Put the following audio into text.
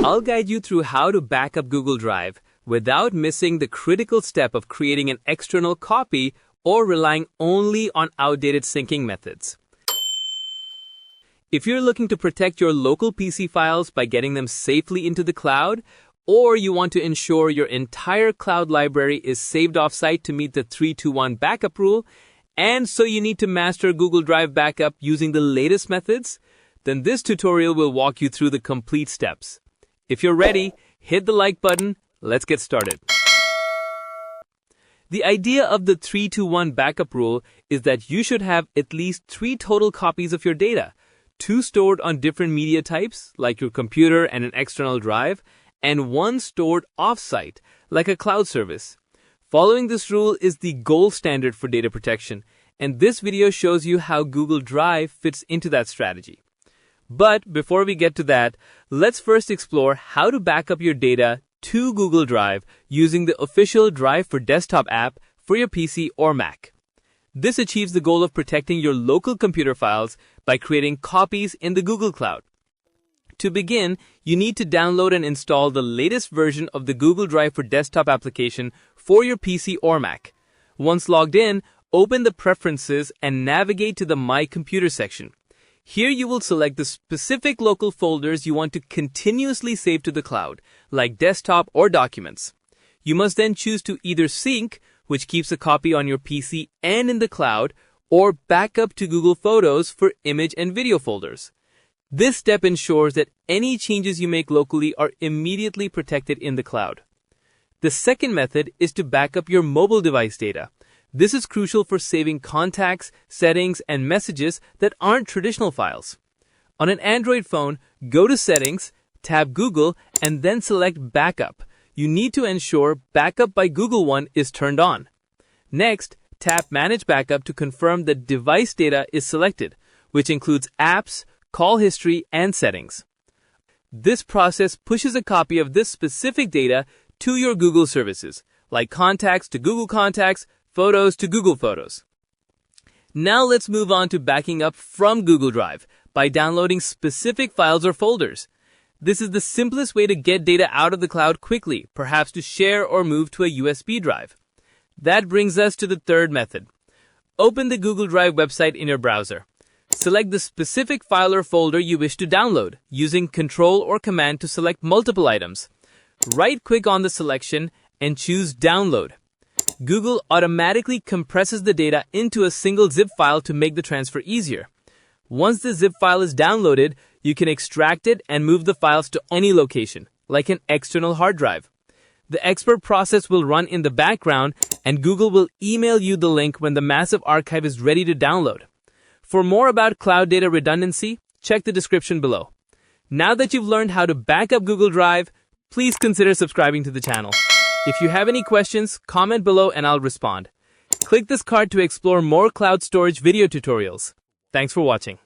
I'll guide you through how to back up Google Drive without missing the critical step of creating an external copy or relying only on outdated syncing methods. If you're looking to protect your local PC files by getting them safely into the cloud, or you want to ensure your entire cloud library is saved offsite to meet the 3-2-1 backup rule, and so you need to master Google Drive backup using the latest methods, then this tutorial will walk you through the complete steps. If you're ready, hit the like button. Let's get started. The idea of the 3-2-1 backup rule is that you should have at least 3 total copies of your data, 2 stored on different media types, like your computer and an external drive, and 1 stored off-site, like a cloud service. Following this rule is the gold standard for data protection, and this video shows you how Google Drive fits into that strategy. But before we get to that, let's first explore how to back up your data to Google Drive using the official Drive for Desktop app for your PC or Mac. This achieves the goal of protecting your local computer files by creating copies in the Google Cloud. To begin, you need to download and install the latest version of the Google Drive for Desktop application for your PC or Mac. Once logged in, open the Preferences and navigate to the My Computer section. Here you will select the specific local folders you want to continuously save to the cloud, like desktop or documents. You must then choose to either sync, which keeps a copy on your PC and in the cloud, or backup to Google Photos for image and video folders. This step ensures that any changes you make locally are immediately protected in the cloud. The second method is to back up your mobile device data. This is crucial for saving contacts, settings, and messages that aren't traditional files. On an Android phone, go to Settings, tab Google, and then select Backup. You need to ensure Backup by Google One is turned on. Next, tap Manage Backup to confirm that device data is selected, which includes apps, call history, and settings. This process pushes a copy of this specific data to your Google services, like Contacts to Google Contacts, Photos to Google Photos. Now let's move on to backing up from Google Drive by downloading specific files or folders. This is the simplest way to get data out of the cloud quickly, perhaps to share or move to a USB drive. That brings us to the third method. Open the Google Drive website in your browser. Select the specific file or folder you wish to download, using Control or Command to select multiple items. Right-click on the selection and choose Download. Google automatically compresses the data into a single zip file to make the transfer easier. Once the zip file is downloaded, you can extract it and move the files to any location, like an external hard drive. The export process will run in the background, and Google will email you the link when the massive archive is ready to download. For more about cloud data redundancy, check the description below. Now that you've learned how to back up Google Drive, please consider subscribing to the channel. If you have any questions, comment below and I'll respond. Click this card to explore more cloud storage video tutorials. Thanks for watching.